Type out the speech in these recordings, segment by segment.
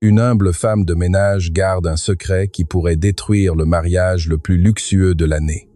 Une humble femme de ménage garde un secret qui pourrait détruire le mariage le plus luxueux de l'année.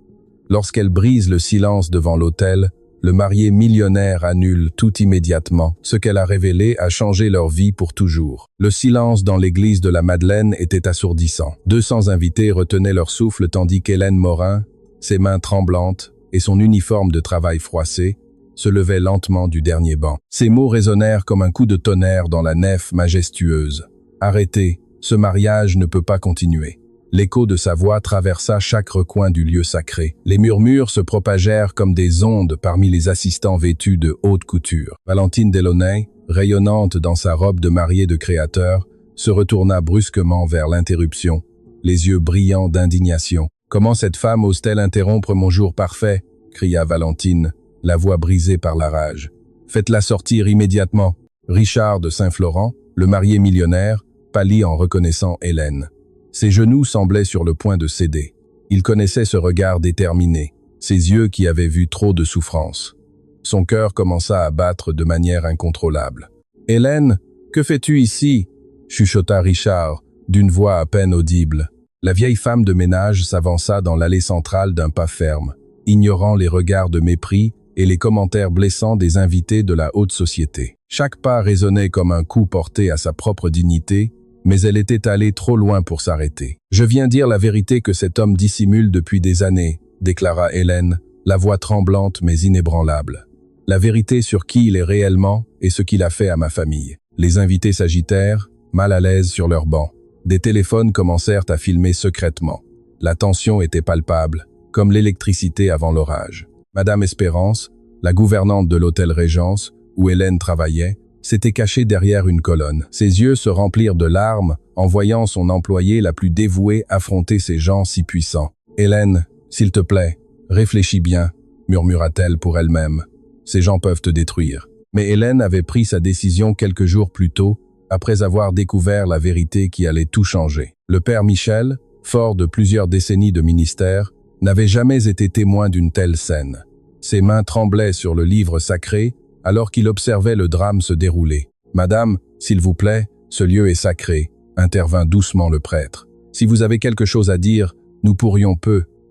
Lorsqu'elle brise le silence devant l'autel, le marié millionnaire annule tout immédiatement. Ce qu'elle a révélé a changé leur vie pour toujours. Le silence dans l'église de la Madeleine était assourdissant. 200 invités retenaient leur souffle tandis qu'Hélène Morin, ses mains tremblantes et son uniforme de travail froissé, se levait lentement du dernier banc. Ces mots résonnèrent comme un coup de tonnerre dans la nef majestueuse. « Arrêtez, ce mariage ne peut pas continuer. » L'écho de sa voix traversa chaque recoin du lieu sacré. Les murmures se propagèrent comme des ondes parmi les assistants vêtus de haute couture. Valentine Delaunay, rayonnante dans sa robe de mariée de créateur, se retourna brusquement vers l'interruption, les yeux brillants d'indignation. « Comment cette femme ose-t-elle interrompre mon jour parfait ?» cria Valentine, la voix brisée par la rage. « Faites-la sortir immédiatement. » Richard de Saint-Florent, le marié millionnaire, pâlit en reconnaissant Hélène. Ses genoux semblaient sur le point de céder. Il connaissait ce regard déterminé, ses yeux qui avaient vu trop de souffrance. Son cœur commença à battre de manière incontrôlable. « Hélène, que fais-tu ici ?» chuchota Richard, d'une voix à peine audible. La vieille femme de ménage s'avança dans l'allée centrale d'un pas ferme, ignorant les regards de mépris et les commentaires blessants des invités de la haute société. Chaque pas résonnait comme un coup porté à sa propre dignité, mais elle était allée trop loin pour s'arrêter. « Je viens dire la vérité que cet homme dissimule depuis des années », déclara Hélène, la voix tremblante mais inébranlable. « La vérité sur qui il est réellement et ce qu'il a fait à ma famille. » Les invités s'agitèrent, mal à l'aise sur leurs bancs. Des téléphones commencèrent à filmer secrètement. La tension était palpable, comme l'électricité avant l'orage. Madame Espérance, la gouvernante de l'hôtel Régence, où Hélène travaillait, s'était cachée derrière une colonne. Ses yeux se remplirent de larmes en voyant son employée la plus dévouée affronter ces gens si puissants. « Hélène, s'il te plaît, réfléchis bien, » murmura-t-elle pour elle-même. « Ces gens peuvent te détruire. » Mais Hélène avait pris sa décision quelques jours plus tôt, après avoir découvert la vérité qui allait tout changer. Le père Michel, fort de plusieurs décennies de ministère, n'avait jamais été témoin d'une telle scène. Ses mains tremblaient sur le livre sacré, alors qu'il observait le drame se dérouler. « Madame, s'il vous plaît, ce lieu est sacré », intervint doucement le prêtre. « Si vous avez quelque chose à dire, nous pourrions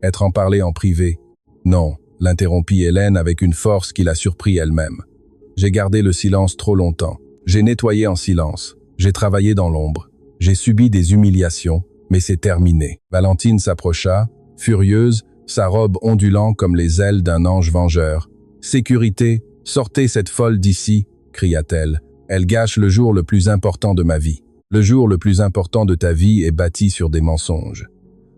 être en parler en privé. »« Non », l'interrompit Hélène avec une force qui la surprit elle-même. « J'ai gardé le silence trop longtemps. J'ai nettoyé en silence. J'ai travaillé dans l'ombre. J'ai subi des humiliations, mais c'est terminé. » Valentine s'approcha, furieuse, sa robe ondulant comme les ailes d'un ange vengeur. « Sécurité, sortez cette folle d'ici !» cria-t-elle. « Elle gâche le jour le plus important de ma vie. Le jour le plus important de ta vie est bâti sur des mensonges. »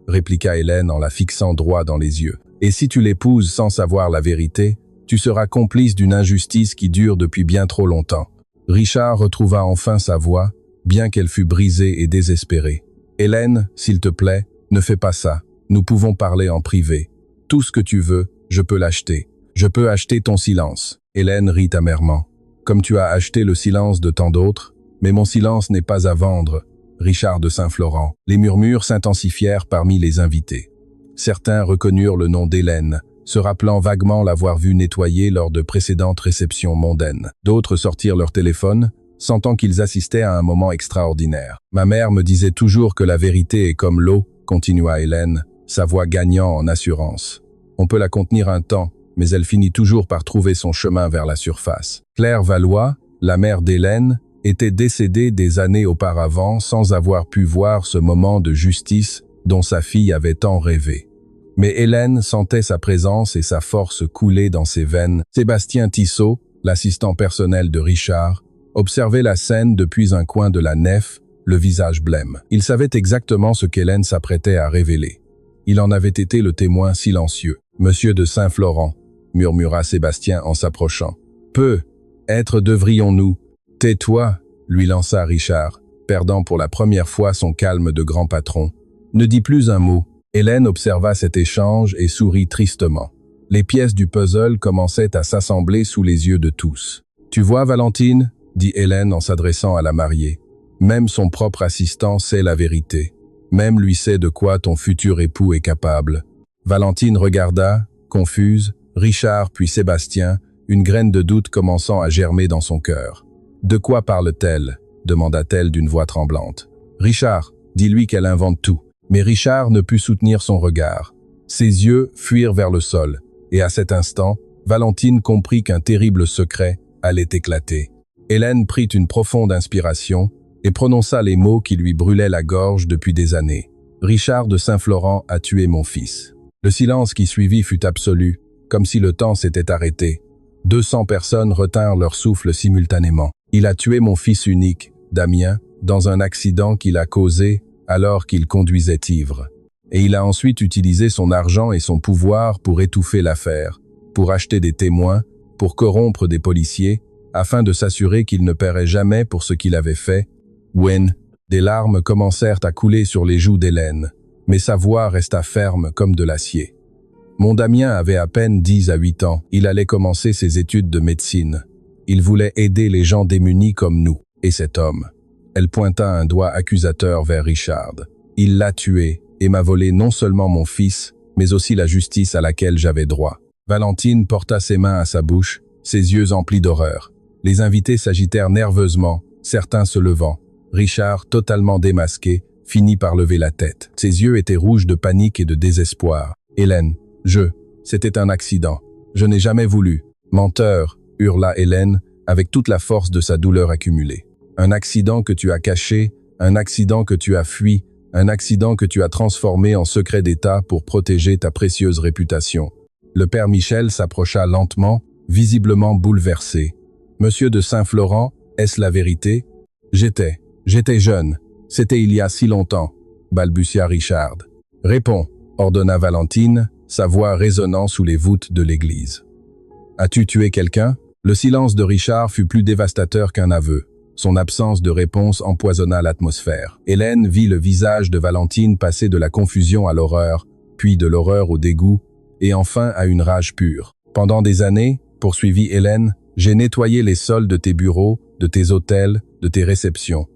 répliqua Hélène en la fixant droit dans les yeux. « Et si tu l'épouses sans savoir la vérité, tu seras complice d'une injustice qui dure depuis bien trop longtemps. » Richard retrouva enfin sa voix, bien qu'elle fût brisée et désespérée. « Hélène, s'il te plaît, ne fais pas ça. Nous pouvons parler en privé. Tout ce que tu veux, je peux l'acheter. Je peux acheter ton silence. » Hélène rit amèrement. « Comme tu as acheté le silence de tant d'autres, mais mon silence n'est pas à vendre. » Richard de Saint-Florent. Les murmures s'intensifièrent parmi les invités. Certains reconnurent le nom d'Hélène, se rappelant vaguement l'avoir vue nettoyer lors de précédentes réceptions mondaines. D'autres sortirent leur téléphone, sentant qu'ils assistaient à un moment extraordinaire. « Ma mère me disait toujours que la vérité est comme l'eau, » continua Hélène, sa voix gagnant en assurance. « On peut la contenir un temps, mais elle finit toujours par trouver son chemin vers la surface. » Claire Valois, la mère d'Hélène, était décédée des années auparavant sans avoir pu voir ce moment de justice dont sa fille avait tant rêvé. Mais Hélène sentait sa présence et sa force couler dans ses veines. Sébastien Tissot, l'assistant personnel de Richard, observait la scène depuis un coin de la nef, le visage blême. Il savait exactement ce qu'Hélène s'apprêtait à révéler. Il en avait été le témoin silencieux. « Monsieur de Saint-Florent », murmura Sébastien en s'approchant. « Peut-être devrions-nous… »« Tais-toi », lui lança Richard, perdant pour la première fois son calme de grand patron. « Ne dis plus un mot. » Hélène observa cet échange et sourit tristement. Les pièces du puzzle commençaient à s'assembler sous les yeux de tous. « Tu vois, Valentine ?» dit Hélène en s'adressant à la mariée. « Même son propre assistant sait la vérité. Même lui sait de quoi ton futur époux est capable. » Valentine regarda, confuse, Richard puis Sébastien, une graine de doute commençant à germer dans son cœur. « De quoi parle-t-elle » demanda-t-elle d'une voix tremblante. « Richard, dis-lui qu'elle invente tout. » Mais Richard ne put soutenir son regard. Ses yeux fuirent vers le sol, et à cet instant, Valentine comprit qu'un terrible secret allait éclater. Hélène prit une profonde inspiration et prononça les mots qui lui brûlaient la gorge depuis des années. « Richard de Saint-Florent a tué mon fils. » Le silence qui suivit fut absolu, comme si le temps s'était arrêté. 200 personnes retinrent leur souffle simultanément. « Il a tué mon fils unique, Damien, dans un accident qu'il a causé alors qu'il conduisait ivre. Et il a ensuite utilisé son argent et son pouvoir pour étouffer l'affaire, pour acheter des témoins, pour corrompre des policiers, afin de s'assurer qu'il ne paierait jamais pour ce qu'il avait fait. » Wen, des larmes commencèrent à couler sur les joues d'Hélène, mais sa voix resta ferme comme de l'acier. Mon Damien avait à peine 10 à 8 ans, il allait commencer ses études de médecine. Il voulait aider les gens démunis comme nous, et cet homme. Elle pointa un doigt accusateur vers Richard. Il l'a tué et m'a volé non seulement mon fils, mais aussi la justice à laquelle j'avais droit. Valentine porta ses mains à sa bouche, ses yeux emplis d'horreur. Les invités s'agitèrent nerveusement, certains se levant. Richard, totalement démasqué, finit par lever la tête. Ses yeux étaient rouges de panique et de désespoir. « Hélène, c'était un accident. Je n'ai jamais voulu. » « Menteur !» hurla Hélène, avec toute la force de sa douleur accumulée. « Un accident que tu as caché, un accident que tu as fui, un accident que tu as transformé en secret d'État pour protéger ta précieuse réputation. » Le père Michel s'approcha lentement, visiblement bouleversé. « Monsieur de Saint-Florent, est-ce la vérité ? » J'étais jeune. C'était il y a si longtemps, balbutia Richard. « Réponds, » ordonna Valentine, sa voix résonnant sous les voûtes de l'église. « As-tu tué quelqu'un ?» Le silence de Richard fut plus dévastateur qu'un aveu. Son absence de réponse empoisonna l'atmosphère. Hélène vit le visage de Valentine passer de la confusion à l'horreur, puis de l'horreur au dégoût, et enfin à une rage pure. « Pendant des années, poursuivit Hélène, j'ai nettoyé les sols de tes bureaux, de tes hôtels, de tes réceptions.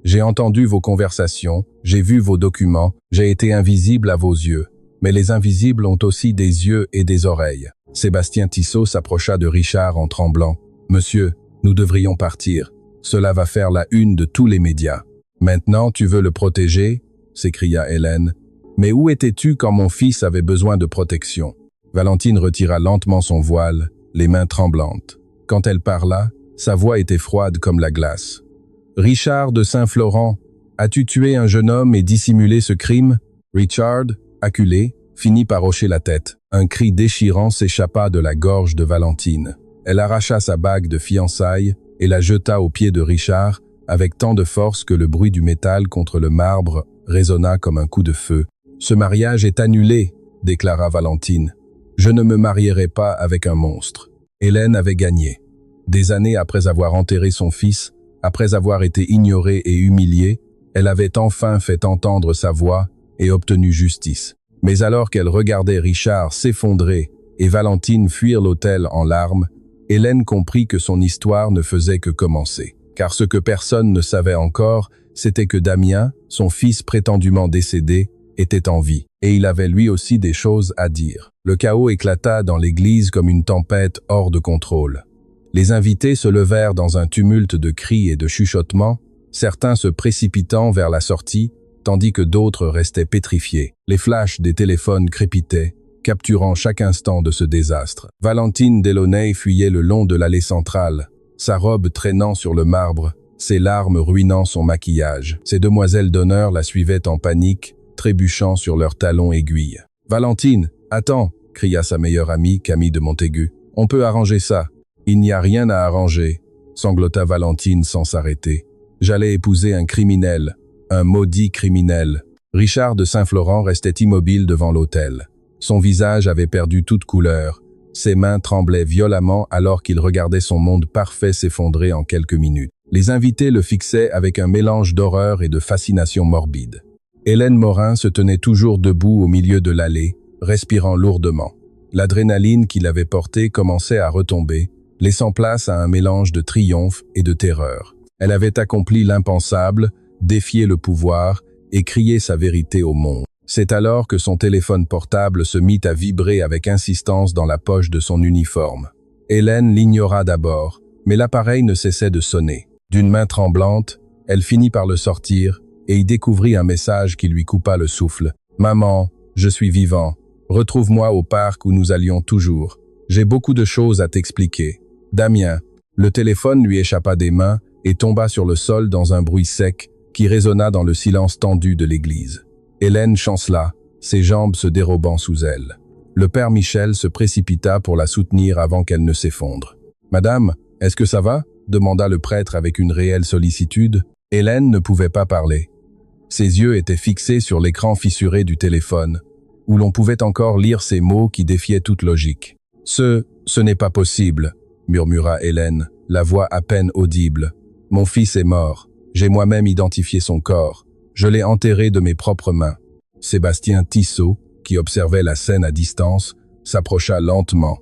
J'ai entendu vos conversations, j'ai vu vos documents, j'ai été invisible à vos yeux. Mais les invisibles ont aussi des yeux et des oreilles. » Sébastien Tissot s'approcha de Richard en tremblant. « Monsieur, nous devrions partir. Cela va faire la une de tous les médias. »« Maintenant, tu veux le protéger ?» s'écria Hélène. « Mais où étais-tu quand mon fils avait besoin de protection ?» Valentine retira lentement son voile, les mains tremblantes. Quand elle parla, sa voix était froide comme la glace. « Richard de Saint-Florent, as-tu tué un jeune homme et dissimulé ce crime ?» Richard, acculé, finit par hocher la tête. Un cri déchirant s'échappa de la gorge de Valentine. Elle arracha sa bague de fiançailles et la jeta aux pieds de Richard avec tant de force que le bruit du métal contre le marbre résonna comme un coup de feu. « Ce mariage est annulé », déclara Valentine. « Je ne me marierai pas avec un monstre. » Hélène avait gagné. Des années après avoir enterré son fils, après avoir été ignorée et humiliée, elle avait enfin fait entendre sa voix et obtenu justice. Mais alors qu'elle regardait Richard s'effondrer et Valentine fuir l'hôtel en larmes, Hélène comprit que son histoire ne faisait que commencer. Car ce que personne ne savait encore, c'était que Damien, son fils prétendument décédé, était en vie. Et il avait lui aussi des choses à dire. Le chaos éclata dans l'église comme une tempête hors de contrôle. Les invités se levèrent dans un tumulte de cris et de chuchotements, certains se précipitant vers la sortie, tandis que d'autres restaient pétrifiés. Les flashs des téléphones crépitaient, capturant chaque instant de ce désastre. Valentine Delaunay fuyait le long de l'allée centrale, sa robe traînant sur le marbre, ses larmes ruinant son maquillage. Ses demoiselles d'honneur la suivaient en panique, trébuchant sur leurs talons aiguilles. « Valentine, attends !» cria sa meilleure amie, Camille de Montaigu. « On peut arranger ça. »« Il n'y a rien à arranger, » sanglota Valentine sans s'arrêter. « J'allais épouser un criminel. Un maudit criminel. » Richard de Saint-Florent restait immobile devant l'autel. Son visage avait perdu toute couleur. Ses mains tremblaient violemment alors qu'il regardait son monde parfait s'effondrer en quelques minutes. Les invités le fixaient avec un mélange d'horreur et de fascination morbide. Hélène Morin se tenait toujours debout au milieu de l'allée, respirant lourdement. L'adrénaline qu'il avait portée commençait à retomber, laissant place à un mélange de triomphe et de terreur. Elle avait accompli l'impensable, défié le pouvoir et crié sa vérité au monde. C'est alors que son téléphone portable se mit à vibrer avec insistance dans la poche de son uniforme. Hélène l'ignora d'abord, mais l'appareil ne cessait de sonner. D'une main tremblante, Elle finit par le sortir et y découvrit un message qui lui coupa le souffle. « Maman, je suis vivant. Retrouve-moi au parc où nous allions toujours. J'ai beaucoup de choses à t'expliquer. Damien. » Le téléphone lui échappa des mains et tomba sur le sol dans un bruit sec qui résonna dans le silence tendu de l'église. Hélène chancela, ses jambes se dérobant sous elle. Le père Michel se précipita pour la soutenir avant qu'elle ne s'effondre. « Madame, est-ce que ça va ?» demanda le prêtre avec une réelle sollicitude. Hélène ne pouvait pas parler. Ses yeux étaient fixés sur l'écran fissuré du téléphone, où l'on pouvait encore lire ces mots qui défiaient toute logique. « Ce n'est pas possible », murmura Hélène, la voix à peine audible. « Mon fils est mort. J'ai moi-même identifié son corps. Je l'ai enterré de mes propres mains. » Sébastien Tissot, qui observait la scène à distance, s'approcha lentement.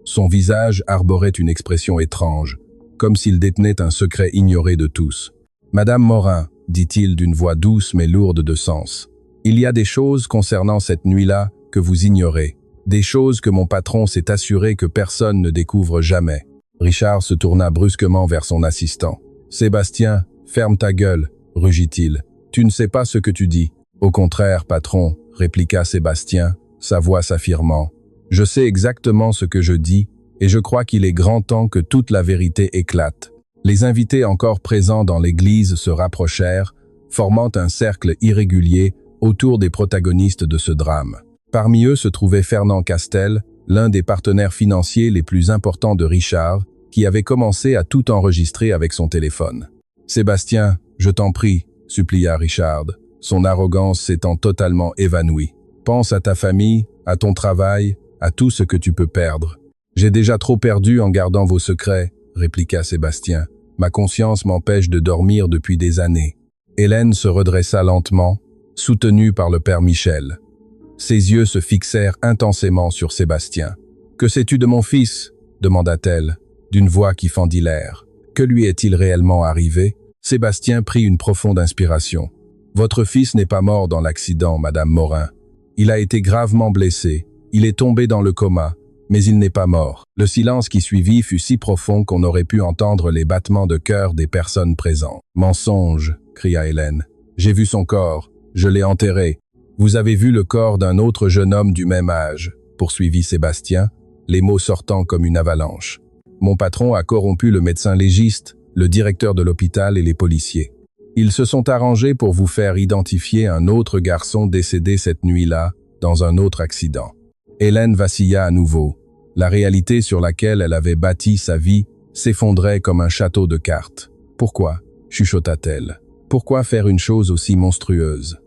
Son visage arborait une expression étrange, comme s'il détenait un secret ignoré de tous. « Madame Morin, dit-il d'une voix douce mais lourde de sens, il y a des choses concernant cette nuit-là que vous ignorez. Des choses que mon patron s'est assuré que personne ne découvre jamais. » Richard se tourna brusquement vers son assistant. « Sébastien, ferme ta gueule, rugit-il. Tu ne sais pas ce que tu dis. »« Au contraire, patron, répliqua Sébastien, sa voix s'affirmant. Je sais exactement ce que je dis et je crois qu'il est grand temps que toute la vérité éclate. » Les invités encore présents dans l'église se rapprochèrent, formant un cercle irrégulier autour des protagonistes de ce drame. Parmi eux se trouvait Fernand Castel, l'un des partenaires financiers les plus importants de Richard, qui avait commencé à tout enregistrer avec son téléphone. « Sébastien, je t'en prie, » supplia Richard, son arrogance s'étant totalement évanouie. « Pense à ta famille, à ton travail, à tout ce que tu peux perdre. »« J'ai déjà trop perdu en gardant vos secrets, » répliqua Sébastien. « Ma conscience m'empêche de dormir depuis des années. » Hélène se redressa lentement, soutenue par le père Michel. Ses yeux se fixèrent intensément sur Sébastien. « Que sais-tu de mon fils ?» demanda-t-elle, d'une voix qui fendit l'air. « Que lui est-il réellement arrivé ?» Sébastien prit une profonde inspiration. « Votre fils n'est pas mort dans l'accident, Madame Morin. Il a été gravement blessé. Il est tombé dans le coma, mais il n'est pas mort. » Le silence qui suivit fut si profond qu'on aurait pu entendre les battements de cœur des personnes présentes. « Mensonge !» cria Hélène. « J'ai vu son corps. Je l'ai enterré. » « Vous avez vu le corps d'un autre jeune homme du même âge, » poursuivit Sébastien, les mots sortant comme une avalanche. « Mon patron a corrompu le médecin légiste, le directeur de l'hôpital et les policiers. Ils se sont arrangés pour vous faire identifier un autre garçon décédé cette nuit-là, dans un autre accident. » Hélène vacilla à nouveau. La réalité sur laquelle elle avait bâti sa vie s'effondrait comme un château de cartes. « Pourquoi ?» chuchota-t-elle. « Pourquoi faire une chose aussi monstrueuse ?»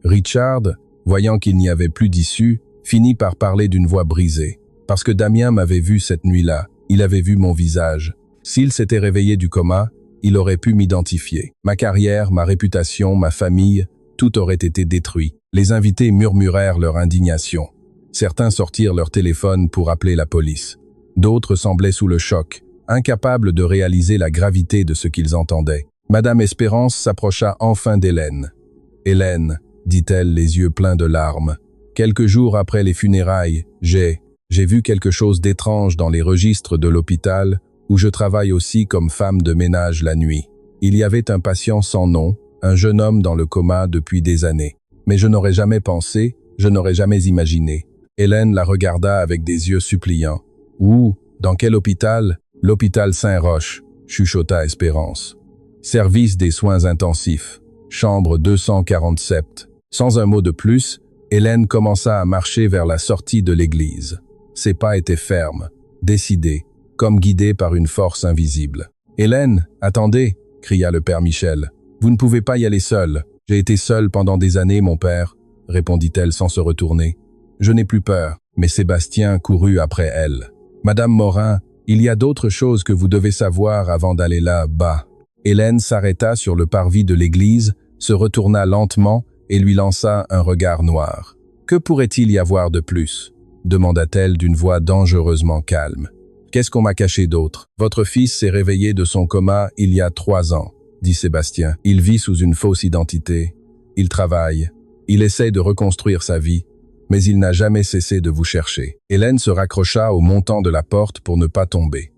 Richard, voyant qu'il n'y avait plus d'issue, finit par parler d'une voix brisée. « Parce que Damien m'avait vu cette nuit-là, il avait vu mon visage. S'il s'était réveillé du coma, il aurait pu m'identifier. Ma carrière, ma réputation, ma famille, tout aurait été détruit. » Les invités murmurèrent leur indignation. Certains sortirent leur téléphone pour appeler la police. D'autres semblaient sous le choc, incapables de réaliser la gravité de ce qu'ils entendaient. Madame Espérance s'approcha enfin d'Hélène. « Hélène, » dit-elle les yeux pleins de larmes. « Quelques jours après les funérailles, j'ai vu quelque chose d'étrange dans les registres de l'hôpital où je travaille aussi comme femme de ménage la nuit. Il y avait un patient sans nom, un jeune homme dans le coma depuis des années. Mais je n'aurais jamais pensé, je n'aurais jamais imaginé. » Hélène la regarda avec des yeux suppliants. « Où? Dans quel hôpital? »« L'hôpital Saint-Roch, » chuchota Espérance. « Service des soins intensifs, chambre 247. » Sans un mot de plus, Hélène commença à marcher vers la sortie de l'église. Ses pas étaient fermes, décidés, comme guidés par une force invisible. « Hélène, attendez !» cria le père Michel. « Vous ne pouvez pas y aller seule. J'ai été seule pendant des années, mon père, » répondit-elle sans se retourner. « Je n'ai plus peur. » Mais Sébastien courut après elle. « Madame Morin, il y a d'autres choses que vous devez savoir avant d'aller là-bas. » Hélène s'arrêta sur le parvis de l'église, se retourna lentement et lui lança un regard noir. « Que pourrait-il y avoir de plus ?» demanda-t-elle d'une voix dangereusement calme. « Qu'est-ce qu'on m'a caché d'autre? Votre fils s'est réveillé de son coma il y a 3 ans, dit Sébastien. Il vit sous une fausse identité. Il travaille. Il essaie de reconstruire sa vie, mais il n'a jamais cessé de vous chercher. » Hélène se raccrocha au montant de la porte pour ne pas tomber.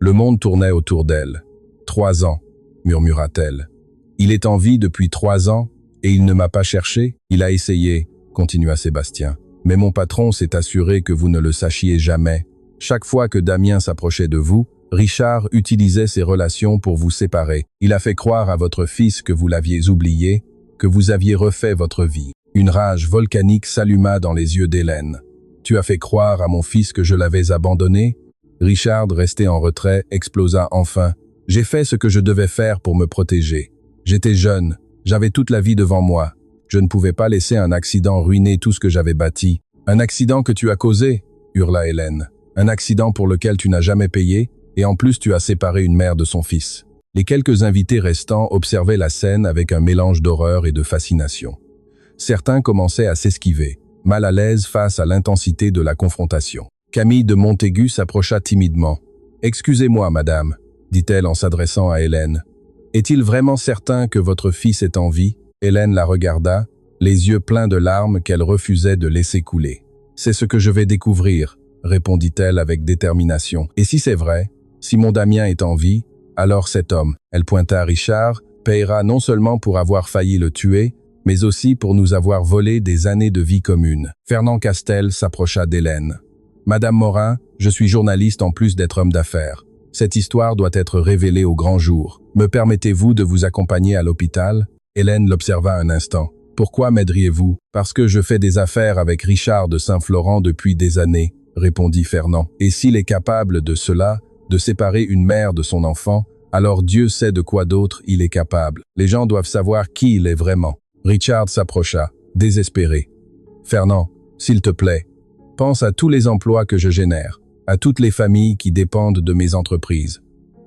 Le monde tournait autour d'elle. « 3 ans, murmura-t-elle. Il est en vie depuis 3 ans et il ne m'a pas cherché. Il a essayé, continua Sébastien. Mais mon patron s'est assuré que vous ne le sachiez jamais. Chaque fois que Damien s'approchait de vous, Richard utilisait ses relations pour vous séparer. Il a fait croire à votre fils que vous l'aviez oublié, que vous aviez refait votre vie. Une rage volcanique s'alluma dans les yeux d'Hélène. Tu as fait croire à mon fils que je l'avais abandonné? Richard, resté en retrait, explosa enfin. J'ai fait ce que je devais faire pour me protéger. J'étais jeune, j'avais toute la vie devant moi. Je ne pouvais pas laisser un accident ruiner tout ce que j'avais bâti. Un accident que tu as causé, hurla Hélène. Un accident pour lequel tu n'as jamais payé, et en plus tu as séparé une mère de son fils. Les quelques invités restants observaient la scène avec un mélange d'horreur et de fascination. Certains commençaient à s'esquiver, mal à l'aise face à l'intensité de la confrontation. Camille de Montaigu s'approcha timidement. « Excusez-moi, madame », dit-elle en s'adressant à Hélène. « Est-il vraiment certain que votre fils est en vie ?» Hélène la regarda, les yeux pleins de larmes qu'elle refusait de laisser couler. « C'est ce que je vais découvrir », répondit-elle avec détermination. « Et si c'est vrai, si mon Damien est en vie, alors cet homme, elle pointa à Richard, payera non seulement pour avoir failli le tuer, mais aussi pour nous avoir volé des années de vie commune. » Fernand Castel s'approcha d'Hélène. « Madame Morin, je suis journaliste en plus d'être homme d'affaires. Cette histoire doit être révélée au grand jour. Me permettez-vous de vous accompagner à l'hôpital ?» Hélène l'observa un instant. « Pourquoi m'aideriez-vous ? » « Parce que je fais des affaires avec Richard de Saint-Florent depuis des années, » répondit Fernand. « Et s'il est capable de cela, de séparer une mère de son enfant, alors Dieu sait de quoi d'autre il est capable. Les gens doivent savoir qui il est vraiment. » Richard s'approcha, désespéré. « Fernand, s'il te plaît, pense à tous les emplois que je génère, à toutes les familles qui dépendent de mes entreprises.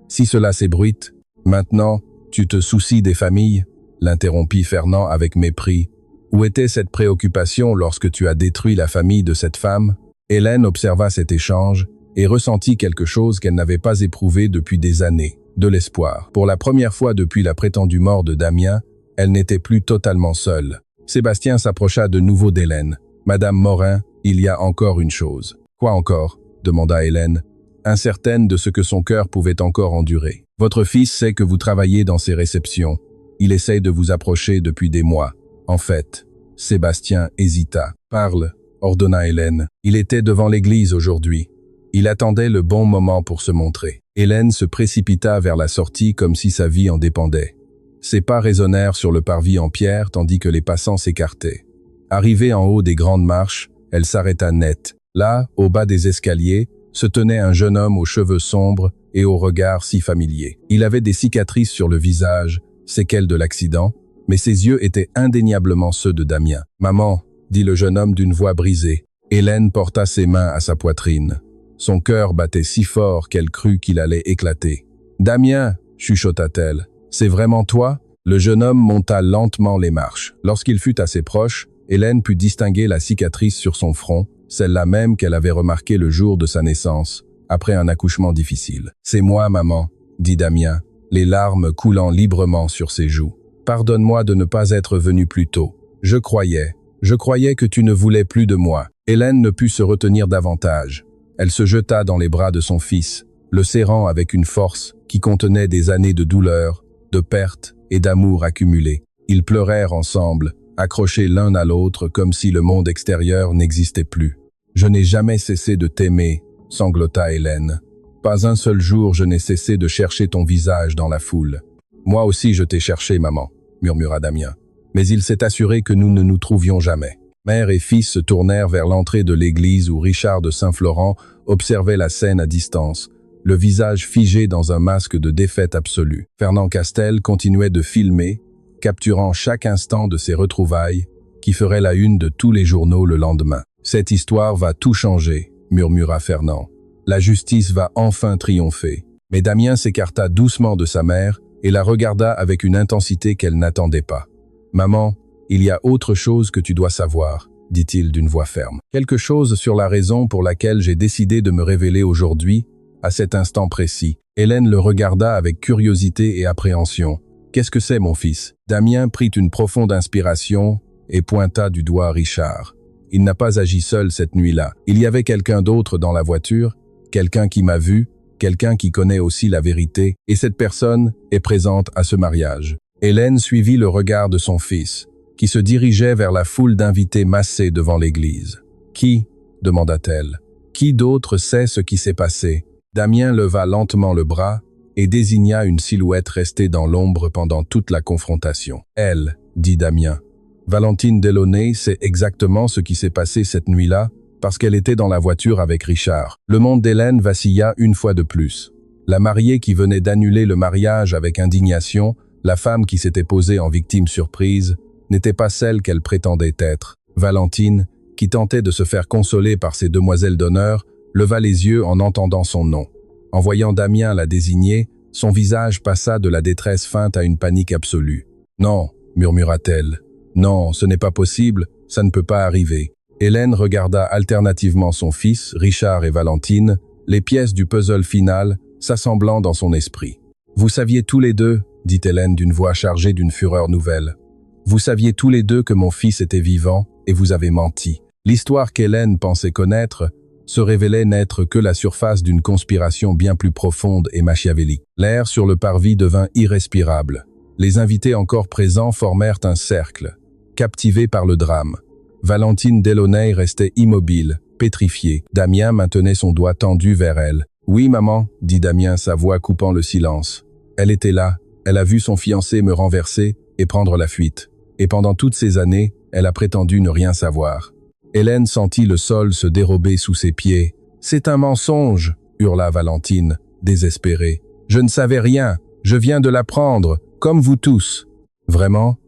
Si cela s'ébruite, maintenant, tu te soucies des familles ?» l'interrompit Fernand avec mépris. « Où était cette préoccupation lorsque tu as détruit la famille de cette femme ?» Hélène observa cet échange et ressentit quelque chose qu'elle n'avait pas éprouvé depuis des années, de l'espoir. Pour la première fois depuis la prétendue mort de Damien, elle n'était plus totalement seule. Sébastien s'approcha de nouveau d'Hélène. « Madame Morin, il y a encore une chose. »« Quoi encore ?» demanda Hélène, incertaine de ce que son cœur pouvait encore endurer. « Votre fils sait que vous travaillez dans ses réceptions. Il essaye de vous approcher depuis des mois. En fait, » Sébastien hésita. « Parle, » ordonna Hélène. « Il était devant l'église aujourd'hui. Il attendait le bon moment pour se montrer. » Hélène se précipita vers la sortie comme si sa vie en dépendait. Ses pas résonnèrent sur le parvis en pierre tandis que les passants s'écartaient. Arrivée en haut des grandes marches, elle s'arrêta net. Là, au bas des escaliers, se tenait un jeune homme aux cheveux sombres et au regard si familier. Il avait des cicatrices sur le visage, séquelles de l'accident, mais ses yeux étaient indéniablement ceux de Damien. « Maman », dit le jeune homme d'une voix brisée. Hélène porta ses mains à sa poitrine. Son cœur battait si fort qu'elle crut qu'il allait éclater. « Damien », chuchota-t-elle, « c'est vraiment toi ?» Le jeune homme monta lentement les marches. Lorsqu'il fut assez proche, Hélène put distinguer la cicatrice sur son front, celle-là même qu'elle avait remarquée le jour de sa naissance, après un accouchement difficile. « C'est moi, maman », dit Damien, les larmes coulant librement sur ses joues. « Pardonne-moi de ne pas être venu plus tôt. Je croyais que tu ne voulais plus de moi. » Hélène ne put se retenir davantage. Elle se jeta dans les bras de son fils, le serrant avec une force qui contenait des années de douleur, de perte et d'amour accumulés. Ils pleurèrent ensemble, accrochés l'un à l'autre comme si le monde extérieur n'existait plus. « Je n'ai jamais cessé de t'aimer, » sanglota Hélène. « Pas un seul jour je n'ai cessé de chercher ton visage dans la foule. »« Moi aussi je t'ai cherché, maman, » murmura Damien. Mais il s'est assuré que nous ne nous trouvions jamais. Mère et fils se tournèrent vers l'entrée de l'église où Richard de Saint-Florent observait la scène à distance, le visage figé dans un masque de défaite absolue. Fernand Castel continuait de filmer, capturant chaque instant de ces retrouvailles qui feraient la une de tous les journaux le lendemain. « Cette histoire va tout changer », murmura Fernand. « La justice va enfin triompher. » Mais Damien s'écarta doucement de sa mère et la regarda avec une intensité qu'elle n'attendait pas. « Maman, il y a autre chose que tu dois savoir, » dit-il d'une voix ferme. « Quelque chose sur la raison pour laquelle j'ai décidé de me révéler aujourd'hui, à cet instant précis. » Hélène le regarda avec curiosité et appréhension. « Qu'est-ce que c'est, mon fils ?» Damien prit une profonde inspiration et pointa du doigt Richard. Il n'a pas agi seul cette nuit-là. Il y avait quelqu'un d'autre dans la voiture, quelqu'un qui m'a vu, quelqu'un qui connaît aussi la vérité, et cette personne est présente à ce mariage. Hélène suivit le regard de son fils, qui se dirigeait vers la foule d'invités massés devant l'église. « Qui ?» demanda-t-elle. « Qui d'autre sait ce qui s'est passé ?» Damien leva lentement le bras et désigna une silhouette restée dans l'ombre pendant toute la confrontation. « Elle » dit Damien. Valentine Delaunay sait exactement ce qui s'est passé cette nuit-là parce qu'elle était dans la voiture avec Richard. Le monde d'Hélène vacilla une fois de plus. La mariée qui venait d'annuler le mariage avec indignation, la femme qui s'était posée en victime surprise, n'était pas celle qu'elle prétendait être. Valentine, qui tentait de se faire consoler par ses demoiselles d'honneur, leva les yeux en entendant son nom. En voyant Damien la désigner, son visage passa de la détresse feinte à une panique absolue. « Non » murmura-t-elle. « Non, ce n'est pas possible, ça ne peut pas arriver. » Hélène regarda alternativement son fils, Richard et Valentine, les pièces du puzzle final s'assemblant dans son esprit. « Vous saviez tous les deux, » dit Hélène d'une voix chargée d'une fureur nouvelle. « Vous saviez tous les deux que mon fils était vivant et vous avez menti. » L'histoire qu'Hélène pensait connaître se révélait n'être que la surface d'une conspiration bien plus profonde et machiavélique. L'air sur le parvis devint irrespirable. Les invités encore présents formèrent un cercle, captivés par le drame. Valentine Delaunay restait immobile, pétrifiée. Damien maintenait son doigt tendu vers elle. « Oui, maman » dit Damien, sa voix coupant le silence. Elle était là, elle a vu son fiancé me renverser et prendre la fuite. Et pendant toutes ces années, elle a prétendu ne rien savoir. Hélène sentit le sol se dérober sous ses pieds. « C'est un mensonge » hurla Valentine, désespérée. « Je ne savais rien, je viens de l'apprendre, comme vous tous. » Vraiment ?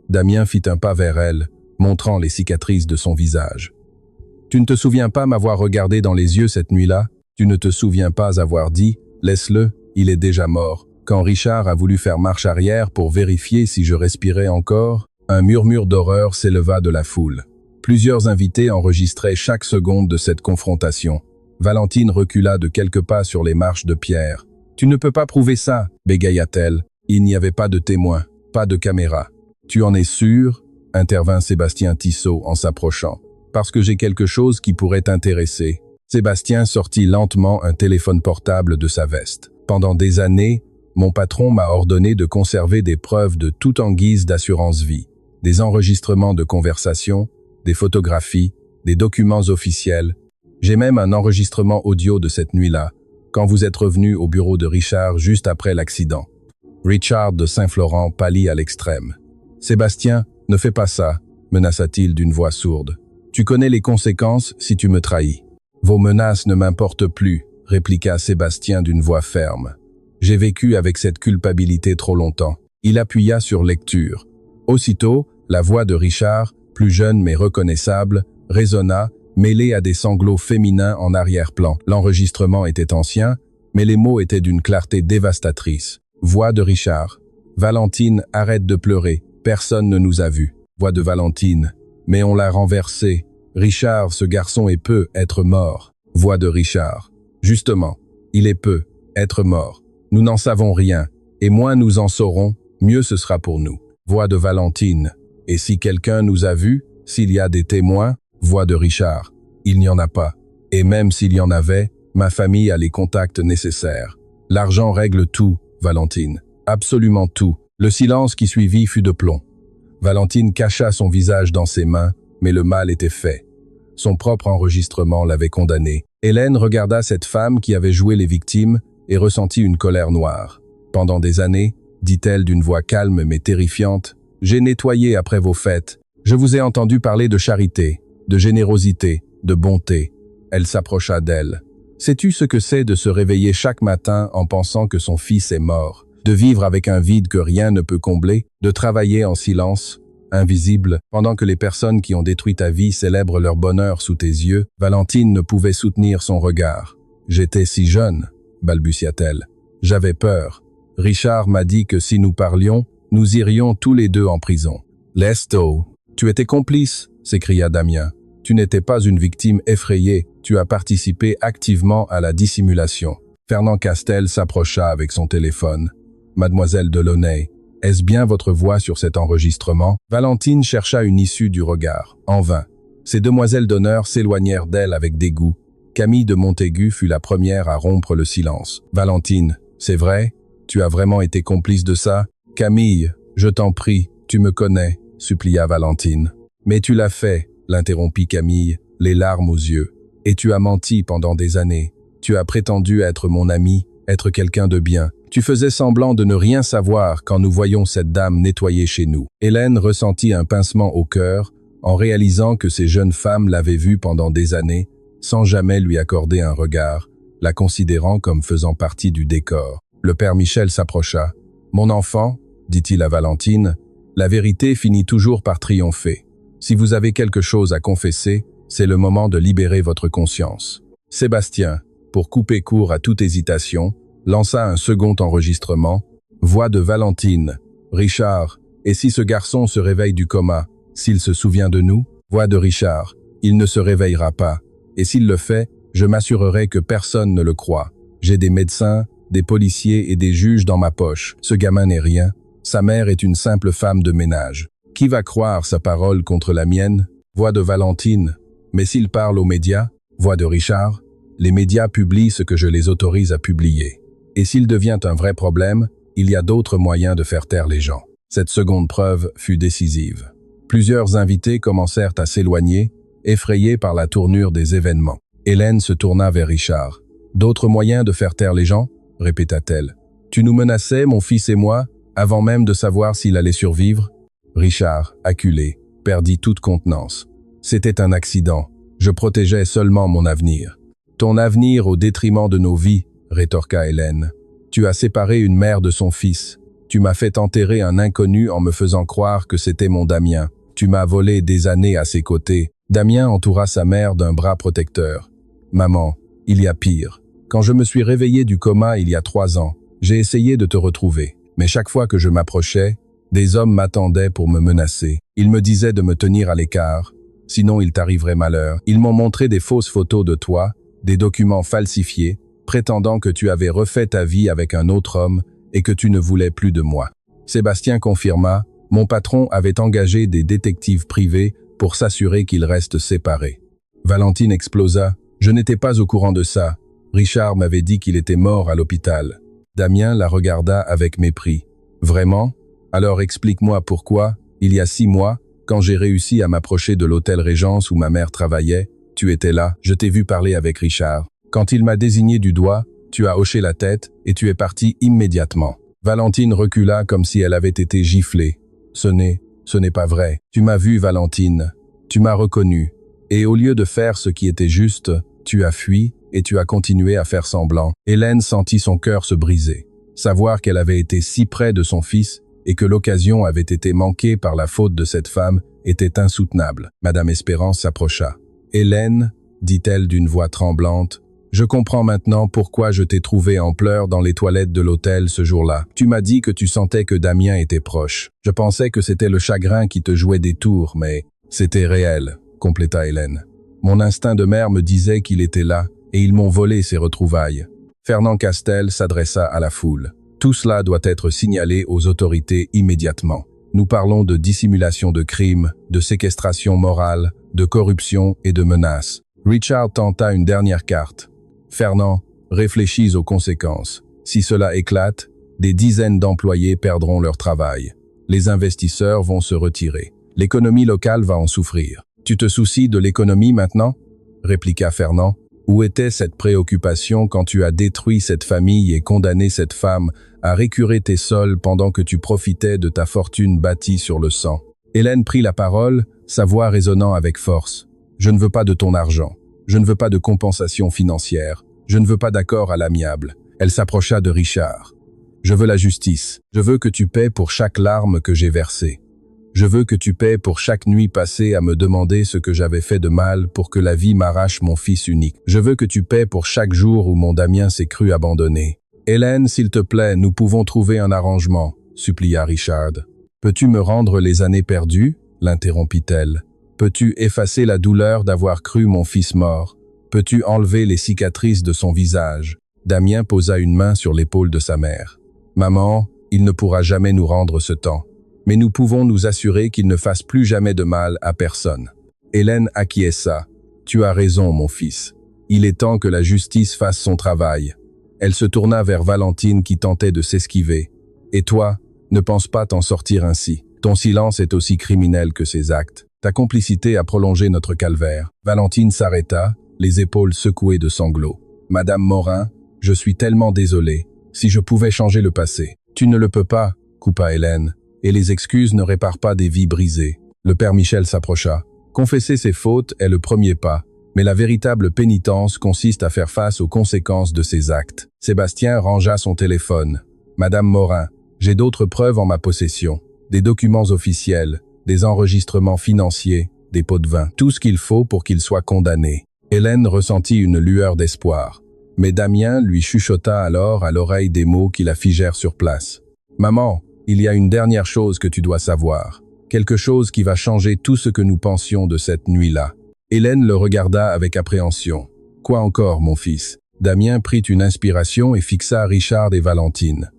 Damien fit un pas vers elle, montrant les cicatrices de son visage. « Tu ne te souviens pas m'avoir regardé dans les yeux cette nuit-là ? Tu ne te souviens pas avoir dit « Laisse-le, il est déjà mort ». Quand Richard a voulu faire marche arrière pour vérifier si je respirais encore, un murmure d'horreur s'éleva de la foule. Plusieurs invités enregistraient chaque seconde de cette confrontation. Valentine recula de quelques pas sur les marches de pierre. « Tu ne peux pas prouver ça » bégaya-t-elle. « Il n'y avait pas de témoin, pas de caméra. »« Tu en es sûr » intervint Sébastien Tissot en s'approchant. « Parce que j'ai quelque chose qui pourrait t'intéresser. » Sébastien sortit lentement un téléphone portable de sa veste. « Pendant des années, mon patron m'a ordonné de conserver des preuves de tout en guise d'assurance vie. Des enregistrements de conversations, des photographies, des documents officiels. J'ai même un enregistrement audio de cette nuit-là, quand vous êtes revenu au bureau de Richard juste après l'accident. » Richard de Saint-Florent pâlit à l'extrême. « Sébastien, ne fais pas ça, » menaça-t-il d'une voix sourde. « Tu connais les conséquences si tu me trahis. »« Vos menaces ne m'importent plus, » répliqua Sébastien d'une voix ferme. « J'ai vécu avec cette culpabilité trop longtemps. » Il appuya sur lecture. Aussitôt, la voix de Richard, plus jeune mais reconnaissable, résonna, mêlée à des sanglots féminins en arrière-plan. L'enregistrement était ancien, mais les mots étaient d'une clarté dévastatrice. Voix de Richard. « Valentine, arrête de pleurer. Personne ne nous a vus. » Voix de Valentine. « Mais on l'a renversé. Richard, ce garçon est peu être mort. » Voix de Richard. « Justement, il est peu être mort. Nous n'en savons rien, et moins nous en saurons, mieux ce sera pour nous. » Voix de Valentine. « Et si quelqu'un nous a vus, s'il y a des témoins ?» Voix de Richard. « Il n'y en a pas. Et même s'il y en avait, ma famille a les contacts nécessaires. L'argent règle tout, Valentine. Absolument tout. » Le silence qui suivit fut de plomb. Valentine cacha son visage dans ses mains, mais le mal était fait. Son propre enregistrement l'avait condamné. Hélène regarda cette femme qui avait joué les victimes et ressentit une colère noire. « Pendant des années, dit-elle d'une voix calme mais terrifiante, j'ai nettoyé après vos fêtes. Je vous ai entendu parler de charité, de générosité, de bonté. » Elle s'approcha d'elle. « Sais-tu ce que c'est de se réveiller chaque matin en pensant que son fils est mort, de vivre avec un vide que rien ne peut combler, de travailler en silence, invisible, pendant que les personnes qui ont détruit ta vie célèbrent leur bonheur sous tes yeux ?» Valentine ne pouvait soutenir son regard. « J'étais si jeune, » balbutia-t-elle. « J'avais peur. Richard m'a dit que si nous parlions, nous irions tous les deux en prison. »« Lesto, tu étais complice » s'écria Damien. « Tu n'étais pas une victime effrayée, tu as participé activement à la dissimulation. » Fernand Castel s'approcha avec son téléphone. « Mademoiselle Delaunay, est-ce bien votre voix sur cet enregistrement ?» Valentine chercha une issue du regard. En vain. Ces demoiselles d'honneur s'éloignèrent d'elle avec dégoût. Camille de Montaigu fut la première à rompre le silence. « Valentine, c'est vrai ? Tu as vraiment été complice de ça ?»« Camille, Je t'en prie, tu me connais, supplia Valentine. Mais tu l'as fait, l'interrompit Camille, les larmes aux yeux. Et tu as menti pendant des années. Tu as prétendu être mon ami, être quelqu'un de bien. Tu faisais semblant de ne rien savoir quand nous voyions cette dame nettoyer chez nous. Hélène ressentit un pincement au cœur en réalisant que ces jeunes femmes l'avaient vue pendant des années, sans jamais lui accorder un regard, la considérant comme faisant partie du décor. Le père Michel s'approcha. « Mon enfant, dit-il à Valentine, la vérité finit toujours par triompher. Si vous avez quelque chose à confesser, c'est le moment de libérer votre conscience. » Sébastien, pour couper court à toute hésitation, lança un second enregistrement. Voix de Valentine. « Richard, et si ce garçon se réveille du coma, s'il se souvient de nous ?» Voix de Richard. « Il ne se réveillera pas. Et s'il le fait, je m'assurerai que personne ne le croit. J'ai des médecins, des policiers et des juges dans ma poche. Ce gamin n'est rien. Sa mère est une simple femme de ménage. Qui va croire sa parole contre la mienne ?» Voix de Valentine. « Mais s'il parle aux médias ?» Voix de Richard. « Les médias publient ce que je les autorise à publier. Et s'il devient un vrai problème, il y a d'autres moyens de faire taire les gens. » Cette seconde preuve fut décisive. Plusieurs invités commencèrent à s'éloigner, effrayés par la tournure des événements. Hélène se tourna vers Richard. « D'autres moyens de faire taire les gens ?» répéta-t-elle. « Tu nous menaçais, mon fils et moi, avant même de savoir s'il allait survivre ?» Richard, acculé, perdit toute contenance. « C'était un accident. Je protégeais seulement mon avenir. »« Ton avenir au détriment de nos vies, » rétorqua Hélène. « Tu as séparé une mère de son fils. Tu m'as fait enterrer un inconnu en me faisant croire que c'était mon Damien. Tu m'as volé des années à ses côtés. » Damien entoura sa mère d'un bras protecteur. « Maman, il y a pire. Quand je me suis réveillé du coma il y a 3 ans, j'ai essayé de te retrouver. Mais chaque fois que je m'approchais, des hommes m'attendaient pour me menacer. Ils me disaient de me tenir à l'écart, sinon il t'arriverait malheur. Ils m'ont montré des fausses photos de toi, des documents falsifiés, prétendant que tu avais refait ta vie avec un autre homme et que tu ne voulais plus de moi. » Sébastien confirma, « Mon patron avait engagé des détectives privés pour s'assurer qu'ils restent séparés. » Valentine explosa, « Je n'étais pas au courant de ça. Richard m'avait dit qu'il était mort à l'hôpital. » Damien la regarda avec mépris. « Vraiment? Alors explique-moi pourquoi, il y a 6 mois, quand j'ai réussi à m'approcher de l'hôtel Régence où ma mère travaillait, tu étais là, je t'ai vu parler avec Richard. Quand il m'a désigné du doigt, tu as hoché la tête et tu es parti immédiatement. » Valentine recula comme si elle avait été giflée. « Ce n'est pas vrai. Tu m'as vu, Valentine. Tu m'as reconnu. Et au lieu de faire ce qui était juste, tu as fui et tu as continué à faire semblant. » Hélène sentit son cœur se briser. Savoir qu'elle avait été si près de son fils et que l'occasion avait été manquée par la faute de cette femme était insoutenable. Madame Espérance s'approcha. « Hélène, dit-elle d'une voix tremblante, je comprends maintenant pourquoi je t'ai trouvée en pleurs dans les toilettes de l'hôtel ce jour-là. Tu m'as dit que tu sentais que Damien était proche. Je pensais que c'était le chagrin qui te jouait des tours, mais c'était réel, compléta Hélène. Mon instinct de mère me disait qu'il était là, et ils m'ont volé ses retrouvailles. » Fernand Castel s'adressa à la foule. « Tout cela doit être signalé aux autorités immédiatement. Nous parlons de dissimulation de crimes, de séquestration morale, de corruption et de menaces. » Richard tenta une dernière carte. « Fernand, réfléchis aux conséquences. Si cela éclate, des dizaines d'employés perdront leur travail. Les investisseurs vont se retirer. L'économie locale va en souffrir. »« Tu te soucies de l'économie maintenant ?» répliqua Fernand. « Où était cette préoccupation quand tu as détruit cette famille et condamné cette femme à récurer tes sols pendant que tu profitais de ta fortune bâtie sur le sang ?» Hélène prit la parole, sa voix résonnant avec force. « Je ne veux pas de ton argent. Je ne veux pas de compensation financière. Je ne veux pas d'accord à l'amiable. » Elle s'approcha de Richard. « Je veux la justice. Je veux que tu paies pour chaque larme que j'ai versée. Je veux que tu paies pour chaque nuit passée à me demander ce que j'avais fait de mal pour que la vie m'arrache mon fils unique. Je veux que tu paies pour chaque jour où mon Damien s'est cru abandonné. »« Hélène, s'il te plaît, nous pouvons trouver un arrangement, » supplia Richard. « Peux-tu me rendre les années perdues ?» l'interrompit-elle. « Peux-tu effacer la douleur d'avoir cru mon fils mort? Peux-tu enlever les cicatrices de son visage ?» Damien posa une main sur l'épaule de sa mère. « Maman, il ne pourra jamais nous rendre ce temps. Mais nous pouvons nous assurer qu'il ne fasse plus jamais de mal à personne. » Hélène acquiesça. « Tu as raison, mon fils. Il est temps que la justice fasse son travail. » Elle se tourna vers Valentine qui tentait de s'esquiver. « Et toi, Ne pense pas t'en sortir ainsi. Ton silence est aussi criminel que ses actes. Ta complicité a prolongé notre calvaire. » Valentine s'arrêta, les épaules secouées de sanglots. « Madame Morin, je suis tellement désolé. Si je pouvais changer le passé. »« Tu ne le peux pas, » coupa Hélène, « et les excuses ne réparent pas des vies brisées. » Le père Michel s'approcha. Confesser ses fautes est le premier pas, mais la véritable pénitence consiste à faire face aux conséquences de ses actes. Sébastien rangea son téléphone. « Madame Morin, j'ai d'autres preuves en ma possession. Des documents officiels, des enregistrements financiers, des pots de vin, tout ce qu'il faut pour qu'il soit condamné. » Hélène ressentit une lueur d'espoir. Mais Damien lui chuchota alors à l'oreille des mots qui la figèrent sur place. « Maman, il y a une dernière chose que tu dois savoir. Quelque chose qui va changer tout ce que nous pensions de cette nuit-là. » Hélène le regarda avec appréhension. « Quoi encore, mon fils ?» Damien prit une inspiration et fixa Richard et Valentine.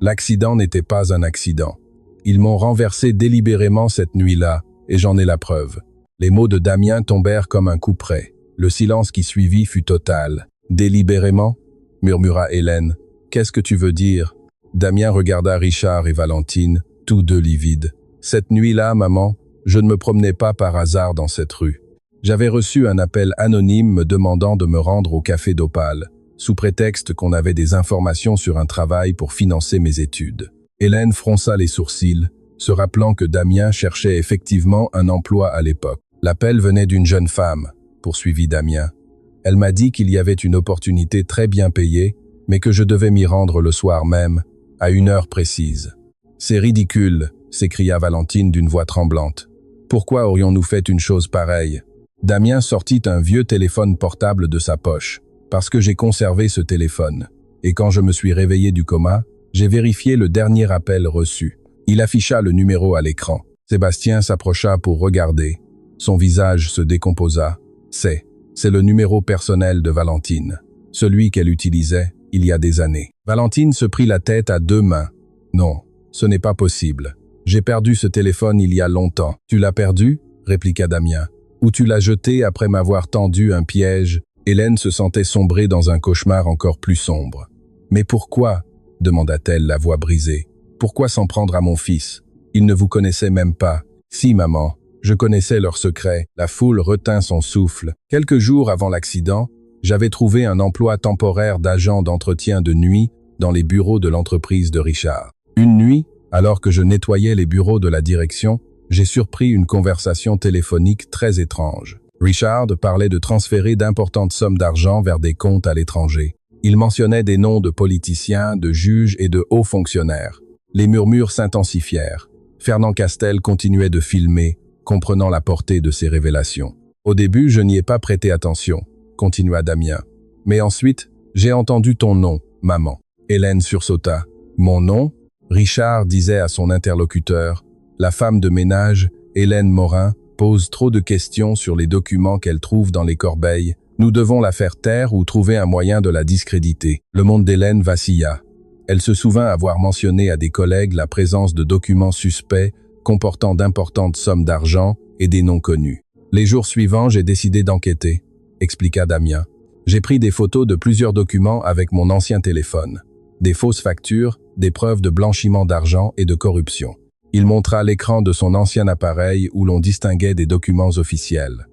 L'accident n'était pas un accident. Ils m'ont renversé délibérément cette nuit-là, et j'en ai la preuve. Les mots de Damien tombèrent comme un coup près. Le silence qui suivit fut total. « Délibérément » murmura Hélène. « Qu'est-ce que tu veux dire ?» Damien regarda Richard et Valentine, tous deux livides. « Cette nuit-là, maman, je ne me promenais pas par hasard dans cette rue. J'avais reçu un appel anonyme me demandant de me rendre au Café d'Opale, sous prétexte qu'on avait des informations sur un travail pour financer mes études. » Hélène fronça les sourcils, se rappelant que Damien cherchait effectivement un emploi à l'époque. « L'appel venait d'une jeune femme, » poursuivit Damien. « Elle m'a dit qu'il y avait une opportunité très bien payée, mais que je devais m'y rendre le soir même, à une heure précise. »« C'est ridicule !» s'écria Valentine d'une voix tremblante. « Pourquoi aurions-nous fait une chose pareille ?» Damien sortit un vieux téléphone portable de sa poche. « Parce que j'ai conservé ce téléphone. Et quand je me suis réveillé du coma, j'ai vérifié le dernier appel reçu. Il afficha le numéro à l'écran. Sébastien s'approcha pour regarder. Son visage se décomposa. C'est le numéro personnel de Valentine. Celui qu'elle utilisait il y a des années. » Valentine se prit la tête à deux mains. « Non, ce n'est pas possible. J'ai perdu ce téléphone il y a longtemps. »« Tu l'as perdu ?» répliqua Damien. « Ou tu l'as jeté après m'avoir tendu un piège ?» Hélène se sentait sombrer dans un cauchemar encore plus sombre. « Mais pourquoi ?» demanda-t-elle, la voix brisée. « Pourquoi s'en prendre à mon fils? Il ne vous connaissait même pas. »« Si, maman, je connaissais leur secret. » La foule retint son souffle. « Quelques jours avant l'accident, j'avais trouvé un emploi temporaire d'agent d'entretien de nuit dans les bureaux de l'entreprise de Richard. Une nuit, alors que je nettoyais les bureaux de la direction, j'ai surpris une conversation téléphonique très étrange. Richard parlait de transférer d'importantes sommes d'argent vers des comptes à l'étranger. Il mentionnait des noms de politiciens, de juges et de hauts fonctionnaires. Les murmures s'intensifièrent. Fernand Castel continuait de filmer, comprenant la portée de ces révélations. « Au début, je n'y ai pas prêté attention, » continua Damien. « Mais ensuite, j'ai entendu ton nom, maman. » Hélène sursauta. « Mon nom ?» Richard disait à son interlocuteur. La femme de ménage, Hélène Morin, pose trop de questions sur les documents qu'elle trouve dans les corbeilles. Nous devons la faire taire ou trouver un moyen de la discréditer. Le monde d'Hélène vacilla. Elle se souvint avoir mentionné à des collègues la présence de documents suspects comportant d'importantes sommes d'argent et des noms connus. Les jours suivants, j'ai décidé d'enquêter, expliqua Damien. J'ai pris des photos de plusieurs documents avec mon ancien téléphone. Des fausses factures, des preuves de blanchiment d'argent et de corruption. Il montra l'écran de son ancien appareil où l'on distinguait des documents officiels.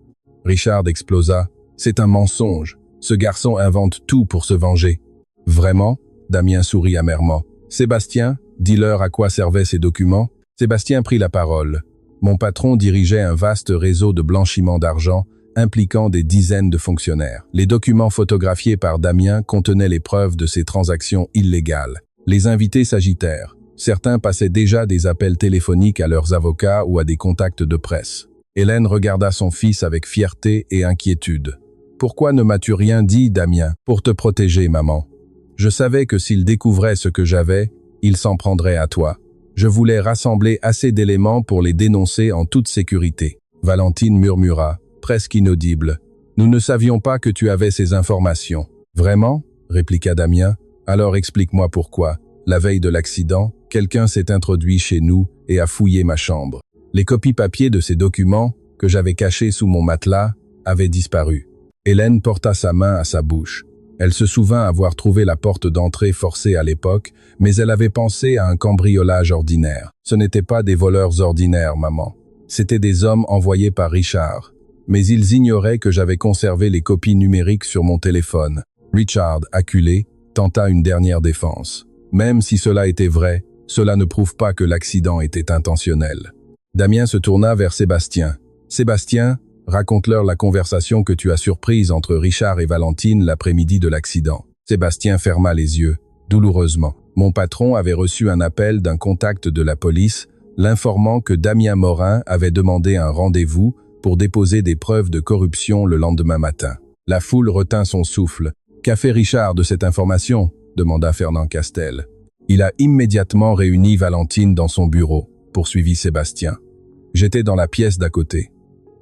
Richard explosa. « C'est un mensonge. Ce garçon invente tout pour se venger. »« Vraiment ?» Damien sourit amèrement. « Sébastien, dis-leur à quoi servaient ces documents. » Sébastien prit la parole. « Mon patron dirigeait un vaste réseau de blanchiment d'argent impliquant des dizaines de fonctionnaires. Les documents photographiés par Damien contenaient les preuves de ces transactions illégales. Les invités s'agitèrent. Certains passaient déjà des appels téléphoniques à leurs avocats ou à des contacts de presse. Hélène regarda son fils avec fierté et inquiétude. « Pourquoi ne m'as-tu rien dit, Damien ? » ?»« Pour te protéger, maman. Je savais que s'il découvrait ce que j'avais, il s'en prendrait à toi. Je voulais rassembler assez d'éléments pour les dénoncer en toute sécurité. » Valentine murmura, presque inaudible. « Nous ne savions pas que tu avais ces informations. »« Vraiment ?» répliqua Damien. « Alors explique-moi pourquoi. La veille de l'accident, quelqu'un s'est introduit chez nous et a fouillé ma chambre. Les copies papier de ces documents, que j'avais cachés sous mon matelas, avaient disparu. » Hélène porta sa main à sa bouche. Elle se souvint avoir trouvé la porte d'entrée forcée à l'époque, mais elle avait pensé à un cambriolage ordinaire. Ce n'étaient pas des voleurs ordinaires, maman. C'étaient des hommes envoyés par Richard. Mais ils ignoraient que j'avais conservé les copies numériques sur mon téléphone. Richard, acculé, tenta une dernière défense. Même si cela était vrai, cela ne prouve pas que l'accident était intentionnel. Damien se tourna vers Sébastien. « Sébastien, raconte-leur la conversation que tu as surprise entre Richard et Valentine l'après-midi de l'accident. » Sébastien ferma les yeux, douloureusement. Mon patron avait reçu un appel d'un contact de la police, l'informant que Damien Morin avait demandé un rendez-vous pour déposer des preuves de corruption le lendemain matin. La foule retint son souffle. « Qu'a fait Richard de cette information ?» demanda Fernand Castel. « Il a immédiatement réuni Valentine dans son bureau, » poursuivit Sébastien. « J'étais dans la pièce d'à côté.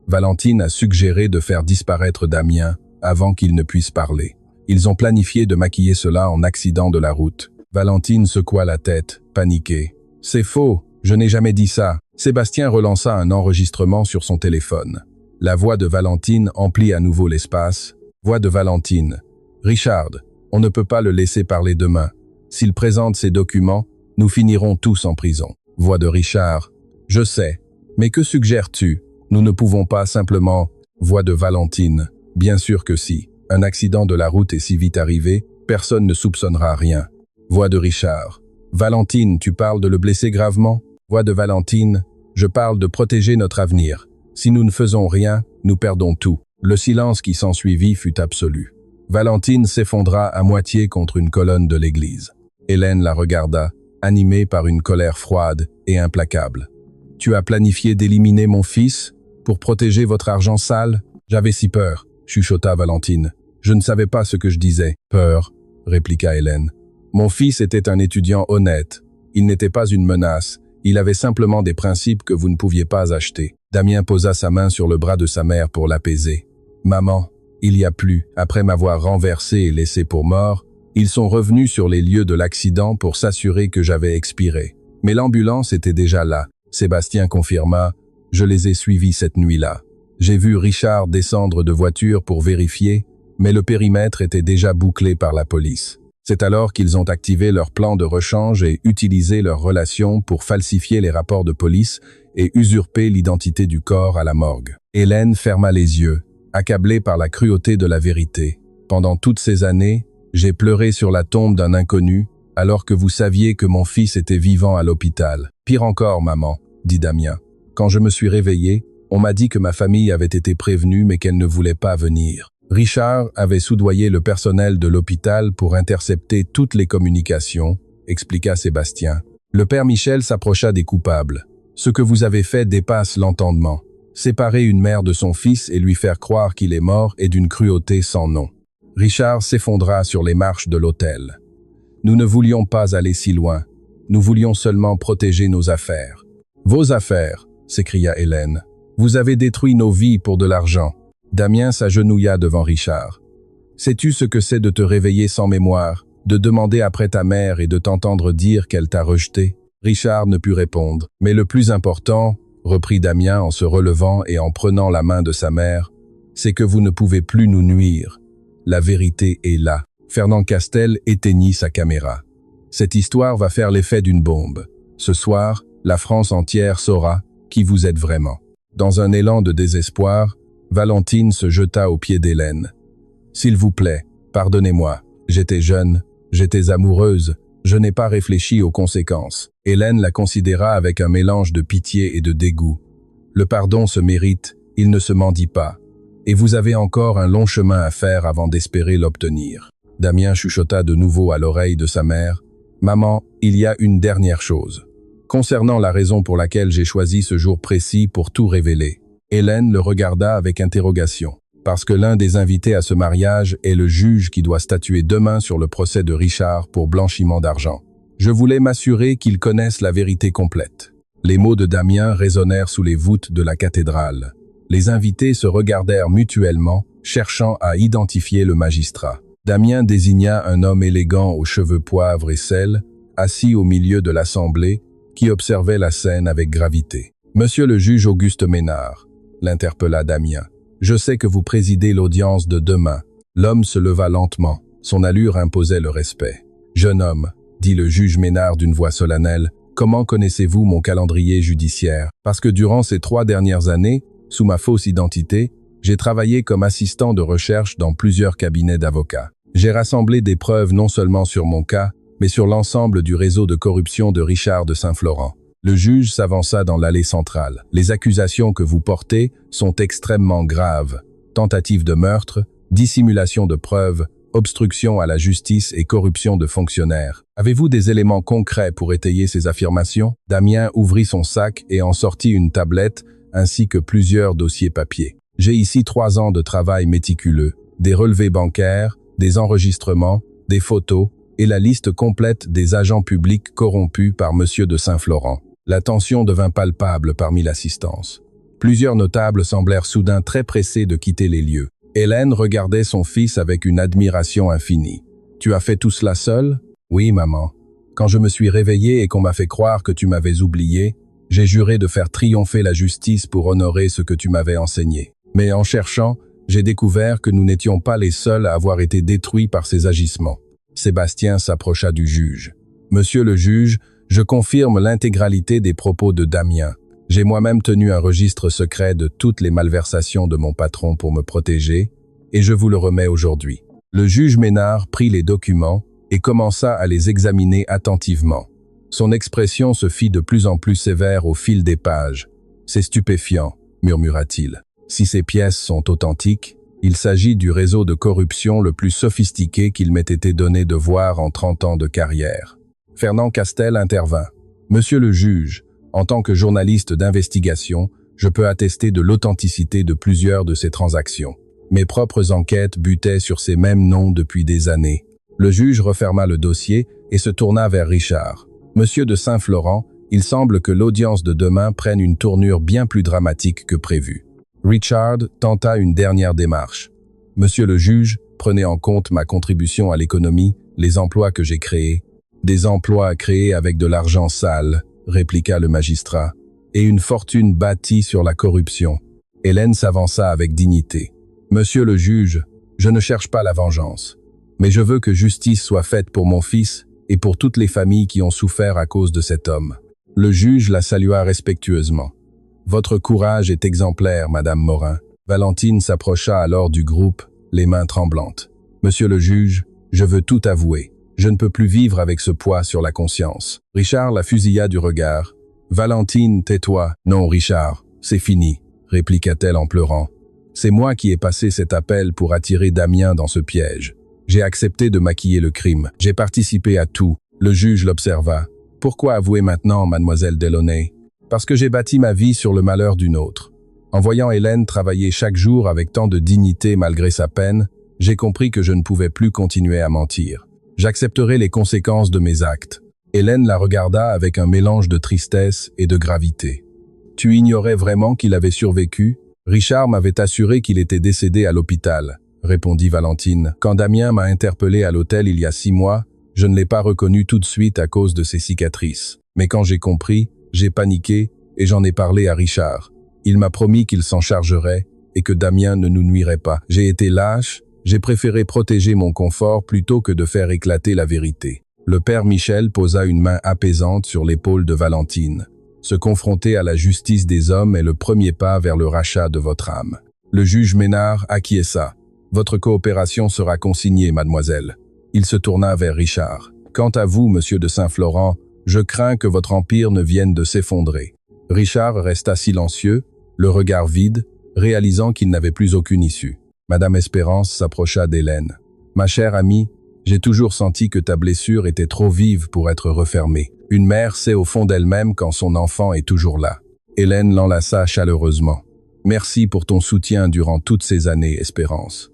Valentine a suggéré de faire disparaître Damien avant qu'il ne puisse parler. Ils ont planifié de maquiller cela en accident de la route. » Valentine secoua la tête, paniquée. « C'est faux, je n'ai jamais dit ça. » Sébastien relança un enregistrement sur son téléphone. La voix de Valentine emplit à nouveau l'espace. Voix de Valentine. « Richard, on ne peut pas le laisser parler demain. S'il présente ces documents, nous finirons tous en prison. » Voix de Richard. « Je sais, mais que suggères-tu? Nous ne pouvons pas simplement... » Voix de Valentine. « Bien sûr que si. Un accident de la route est si vite arrivé, personne ne soupçonnera rien. » Voix de Richard. « Valentine, tu parles de le blesser gravement? » Voix de Valentine. « Je parle de protéger notre avenir. Si nous ne faisons rien, nous perdons tout. » Le silence qui s'ensuivit fut absolu. Valentine s'effondra à moitié contre une colonne de l'église. Hélène la regarda, animée par une colère froide et implacable. « Tu as planifié d'éliminer mon fils pour protéger votre argent sale? J'avais si peur, » chuchota Valentine. « Je ne savais pas ce que je disais. »« Peur, » répliqua Hélène. « Mon fils était un étudiant honnête. Il n'était pas une menace. Il avait simplement des principes que vous ne pouviez pas acheter. » Damien posa sa main sur le bras de sa mère pour l'apaiser. « Maman, il y a plus, après m'avoir renversé et laissé pour mort, ils sont revenus sur les lieux de l'accident pour s'assurer que j'avais expiré. Mais l'ambulance était déjà là. » Sébastien confirma. « Je les ai suivis cette nuit-là. J'ai vu Richard descendre de voiture pour vérifier, mais le périmètre était déjà bouclé par la police. C'est alors qu'ils ont activé leur plan de rechange et utilisé leurs relations pour falsifier les rapports de police et usurper l'identité du corps à la morgue. » Hélène ferma les yeux, accablée par la cruauté de la vérité. « Pendant toutes ces années, j'ai pleuré sur la tombe d'un inconnu, alors que vous saviez que mon fils était vivant à l'hôpital. Pire encore, maman, » dit Damien. « Quand je me suis réveillé, on m'a dit que ma famille avait été prévenue mais qu'elle ne voulait pas venir. Richard avait soudoyé le personnel de l'hôpital pour intercepter toutes les communications, » expliqua Sébastien. Le père Michel s'approcha des coupables. « Ce que vous avez fait dépasse l'entendement. Séparer une mère de son fils et lui faire croire qu'il est mort est d'une cruauté sans nom. » Richard s'effondra sur les marches de l'hôtel. « Nous ne voulions pas aller si loin. Nous voulions seulement protéger nos affaires. »« Vos affaires !» s'écria Hélène. « Vous avez détruit nos vies pour de l'argent. » Damien s'agenouilla devant Richard. « Sais-tu ce que c'est de te réveiller sans mémoire, de demander après ta mère et de t'entendre dire qu'elle t'a rejeté ?» Richard ne put répondre. « Mais le plus important, » reprit Damien en se relevant et en prenant la main de sa mère, « c'est que vous ne pouvez plus nous nuire. La vérité est là. » Fernand Castel éteignit sa caméra. « Cette histoire va faire l'effet d'une bombe. Ce soir, la France entière saura qui vous êtes vraiment. » Dans un élan de désespoir, Valentine se jeta aux pieds d'Hélène. « S'il vous plaît, pardonnez-moi. J'étais jeune, j'étais amoureuse, je n'ai pas réfléchi aux conséquences. » Hélène la considéra avec un mélange de pitié et de dégoût. « Le pardon se mérite, il ne se mendie pas. Et vous avez encore un long chemin à faire avant d'espérer l'obtenir. » Damien chuchota de nouveau à l'oreille de sa mère. « Maman, il y a une dernière chose. Concernant la raison pour laquelle j'ai choisi ce jour précis pour tout révéler. » Hélène le regarda avec interrogation. « Parce que l'un des invités à ce mariage est le juge qui doit statuer demain sur le procès de Richard pour blanchiment d'argent. Je voulais m'assurer qu'il connaisse la vérité complète. » Les mots de Damien résonnèrent sous les voûtes de la cathédrale. Les invités se regardèrent mutuellement, cherchant à identifier le magistrat. Damien désigna un homme élégant aux cheveux poivre et sel, assis au milieu de l'assemblée, qui observait la scène avec gravité. « Monsieur le juge Auguste Ménard, » l'interpella Damien, « je sais que vous présidez l'audience de demain. » L'homme se leva lentement, Son allure imposait le respect. « Jeune homme, dit le juge Ménard d'une voix solennelle, comment connaissez-vous mon calendrier judiciaire? Parce que durant ces 3 dernières années, sous ma fausse identité, j'ai travaillé comme assistant de recherche dans plusieurs cabinets d'avocats. J'ai rassemblé des preuves non seulement sur mon cas, mais sur l'ensemble du réseau de corruption de Richard de Saint-Florent. » Le juge s'avança dans l'allée centrale. « Les accusations que vous portez sont extrêmement graves. Tentative de meurtre, dissimulation de preuves, obstruction à la justice et corruption de fonctionnaires. Avez-vous des éléments concrets pour étayer ces affirmations ?» Damien ouvrit son sac et en sortit une tablette ainsi que plusieurs dossiers papier. « J'ai ici 3 ans de travail méticuleux, des relevés bancaires, des enregistrements, des photos et la liste complète des agents publics corrompus par Monsieur de Saint-Florent. » La tension devint palpable parmi l'assistance. Plusieurs notables semblèrent soudain très pressés de quitter les lieux. Hélène regardait son fils avec une admiration infinie. « Tu as fait tout cela seul ?»« Oui, maman. Quand je me suis réveillé et qu'on m'a fait croire que tu m'avais oublié, j'ai juré de faire triompher la justice pour honorer ce que tu m'avais enseigné. Mais en cherchant, j'ai découvert que nous n'étions pas les seuls à avoir été détruits par ces agissements. » Sébastien s'approcha du juge. « Monsieur le juge, je confirme l'intégralité des propos de Damien. J'ai moi-même tenu un registre secret de toutes les malversations de mon patron pour me protéger, et je vous le remets aujourd'hui. » Le juge Ménard prit les documents et commença à les examiner attentivement. Son expression se fit de plus en plus sévère au fil des pages. « C'est stupéfiant, » murmura-t-il. « Si ces pièces sont authentiques, il s'agit du réseau de corruption le plus sophistiqué qu'il m'ait été donné de voir en 30 ans de carrière. » Fernand Castel intervint. « Monsieur le juge, en tant que journaliste d'investigation, je peux attester de l'authenticité de plusieurs de ces transactions. Mes propres enquêtes butaient sur ces mêmes noms depuis des années. » Le juge referma le dossier et se tourna vers Richard. « Monsieur de Saint-Florent, il semble que l'audience de demain prenne une tournure bien plus dramatique que prévu. » Richard tenta une dernière démarche. « Monsieur le juge, prenez en compte ma contribution à l'économie, les emplois que j'ai créés. » « Des emplois créés avec de l'argent sale, » répliqua le magistrat, « et une fortune bâtie sur la corruption. » Hélène s'avança avec dignité. « Monsieur le juge, je ne cherche pas la vengeance, mais je veux que justice soit faite pour mon fils et pour toutes les familles qui ont souffert à cause de cet homme. » Le juge la salua respectueusement. « Votre courage est exemplaire, Madame Morin. » Valentine s'approcha alors du groupe, les mains tremblantes. « Monsieur le juge, je veux tout avouer. Je ne peux plus vivre avec ce poids sur la conscience. » Richard la fusilla du regard. « Valentine, tais-toi. »« Non, Richard, c'est fini, » répliqua-t-elle en pleurant. « C'est moi qui ai passé cet appel pour attirer Damien dans ce piège. J'ai accepté de maquiller le crime. J'ai participé à tout. » Le juge l'observa. « Pourquoi avouer maintenant, mademoiselle Delaunay ? Parce que j'ai bâti ma vie sur le malheur d'une autre. » En voyant Hélène travailler chaque jour avec tant de dignité malgré sa peine, j'ai compris que je ne pouvais plus continuer à mentir. J'accepterai les conséquences de mes actes. » Hélène la regarda avec un mélange de tristesse et de gravité. « Tu ignorais vraiment qu'il avait survécu ? Richard m'avait assuré qu'il était décédé à l'hôpital, » répondit Valentine. « Quand Damien m'a interpellé à l'hôtel il y a 6 mois, je ne l'ai pas reconnu tout de suite à cause de ses cicatrices. Mais quand j'ai compris, j'ai paniqué et j'en ai parlé à Richard. Il m'a promis qu'il s'en chargerait et que Damien ne nous nuirait pas. J'ai été lâche. J'ai préféré protéger mon confort plutôt que de faire éclater la vérité. » Le père Michel posa une main apaisante sur l'épaule de Valentine. « Se confronter à la justice des hommes est le premier pas vers le rachat de votre âme. » Le juge Ménard acquiesça. « Votre coopération sera consignée, mademoiselle. » Il se tourna vers Richard. « Quant à vous, monsieur de Saint-Florent, je crains que votre empire ne vienne de s'effondrer. » Richard resta silencieux, le regard vide, réalisant qu'il n'avait plus aucune issue. Madame Espérance s'approcha d'Hélène. « Ma chère amie, j'ai toujours senti que ta blessure était trop vive pour être refermée. Une mère sait au fond d'elle-même quand son enfant est toujours là. » Hélène l'enlaça chaleureusement. « Merci pour ton soutien durant toutes ces années, Espérance.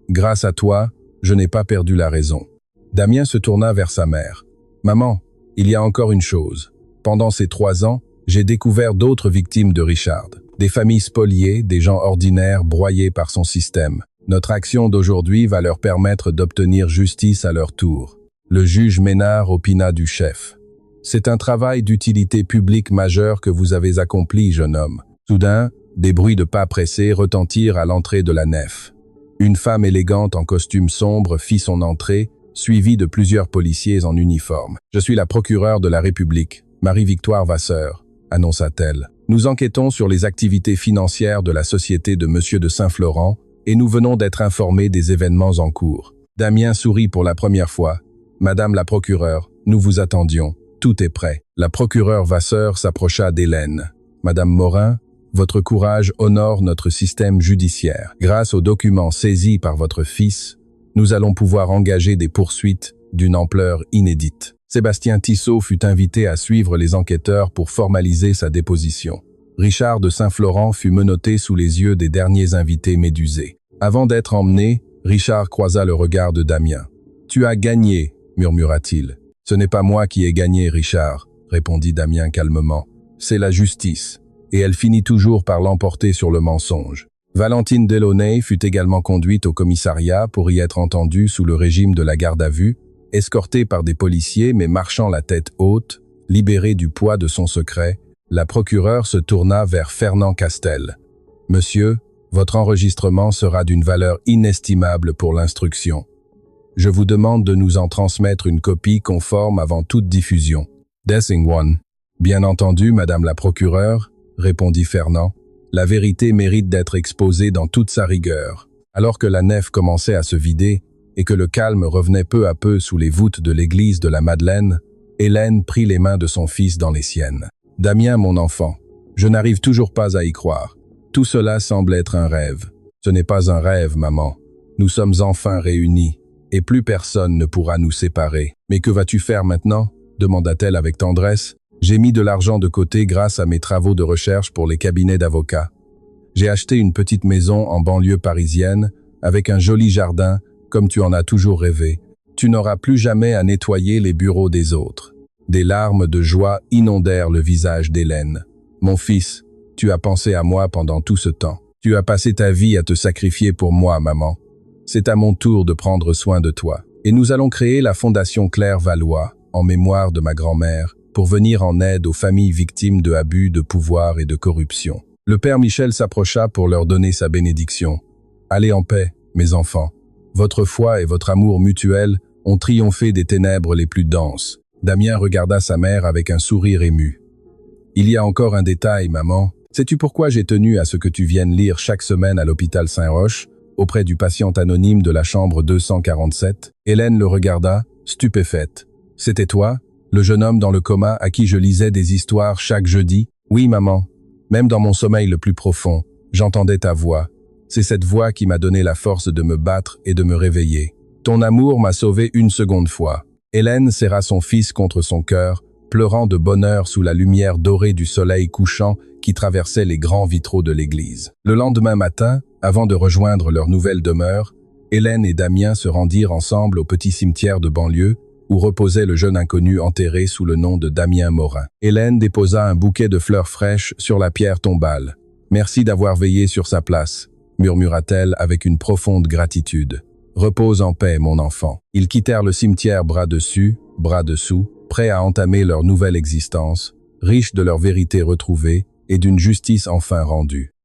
Grâce à toi, je n'ai pas perdu la raison. » Damien se tourna vers sa mère. « Maman, il y a encore une chose. Pendant ces 3 ans, j'ai découvert d'autres victimes de Richard. Des familles spoliées, des gens ordinaires broyés par son système. Notre action d'aujourd'hui va leur permettre d'obtenir justice à leur tour. » Le juge Ménard opina du chef. « C'est un travail d'utilité publique majeur que vous avez accompli, jeune homme. » Soudain, des bruits de pas pressés retentirent à l'entrée de la nef. Une femme élégante en costume sombre fit son entrée, suivie de plusieurs policiers en uniforme. « Je suis la procureure de la République, Marie-Victoire Vasseur », annonça-t-elle. « Nous enquêtons sur les activités financières de la société de Monsieur de Saint-Florent et nous venons d'être informés des événements en cours. » Damien sourit pour la première fois. « Madame la procureure, nous vous attendions. Tout est prêt. » La procureure Vasseur s'approcha d'Hélène. « Madame Morin, votre courage honore notre système judiciaire. Grâce aux documents saisis par votre fils, nous allons pouvoir engager des poursuites d'une ampleur inédite. » Sébastien Tissot fut invité à suivre les enquêteurs pour formaliser sa déposition. Richard de Saint-Florent fut menotté sous les yeux des derniers invités médusés. Avant d'être emmené, Richard croisa le regard de Damien. « Tu as gagné, murmura-t-il. « Ce n'est pas moi qui ai gagné, Richard, répondit Damien calmement. C'est la justice, et elle finit toujours par l'emporter sur le mensonge. » Valentine Delaunay fut également conduite au commissariat pour y être entendue sous le régime de la garde à vue, escortée par des policiers mais marchant la tête haute, libérée du poids de son secret, la procureure se tourna vers Fernand Castel. « Monsieur, votre enregistrement sera d'une valeur inestimable pour l'instruction. Je vous demande de nous en transmettre une copie conforme avant toute diffusion. »« Dessing one. »« Bien entendu, madame la procureure, » répondit Fernand. « La vérité mérite d'être exposée dans toute sa rigueur. » Alors que la nef commençait à se vider et que le calme revenait peu à peu sous les voûtes de l'église de la Madeleine, Hélène prit les mains de son fils dans les siennes. « Damien, mon enfant, je n'arrive toujours pas à y croire. Tout cela semble être un rêve. »« Ce n'est pas un rêve, maman. Nous sommes enfin réunis. Et plus personne ne pourra nous séparer. »« Mais que vas-tu faire maintenant ?» demanda-t-elle avec tendresse. « J'ai mis de l'argent de côté grâce à mes travaux de recherche pour les cabinets d'avocats. J'ai acheté une petite maison en banlieue parisienne, avec un joli jardin, comme tu en as toujours rêvé. Tu n'auras plus jamais à nettoyer les bureaux des autres. » Des larmes de joie inondèrent le visage d'Hélène. « Mon fils, tu as pensé à moi pendant tout ce temps. Tu as passé ta vie à te sacrifier pour moi, maman. C'est à mon tour de prendre soin de toi. Et nous allons créer la Fondation Claire Valois, en mémoire de ma grand-mère, pour venir en aide aux familles victimes de abus de pouvoir et de corruption. » Le père Michel s'approcha pour leur donner sa bénédiction. « Allez en paix, mes enfants. Votre foi et votre amour mutuel ont triomphé des ténèbres les plus denses. » Damien regarda sa mère avec un sourire ému. « Il y a encore un détail, maman. Sais-tu pourquoi j'ai tenu à ce que tu viennes lire chaque semaine à l'hôpital Saint-Roch, auprès du patient anonyme de la chambre 247 ?» Hélène le regarda, stupéfaite. « C'était toi, le jeune homme dans le coma à qui je lisais des histoires chaque jeudi ? » « Oui, maman. Même dans mon sommeil le plus profond, j'entendais ta voix. C'est cette voix qui m'a donné la force de me battre et de me réveiller. Ton amour m'a sauvé une seconde fois. » Hélène serra son fils contre son cœur, pleurant de bonheur sous la lumière dorée du soleil couchant qui traversait les grands vitraux de l'église. Le lendemain matin, avant de rejoindre leur nouvelle demeure, Hélène et Damien se rendirent ensemble au petit cimetière de banlieue où reposait le jeune inconnu enterré sous le nom de Damien Morin. Hélène déposa un bouquet de fleurs fraîches sur la pierre tombale. « Merci d'avoir veillé sur sa place », murmura-t-elle avec une profonde gratitude. « Repose en paix, mon enfant. » Ils quittèrent le cimetière bras dessus, bras dessous, prêts à entamer leur nouvelle existence, riches de leur vérité retrouvée et d'une justice enfin rendue.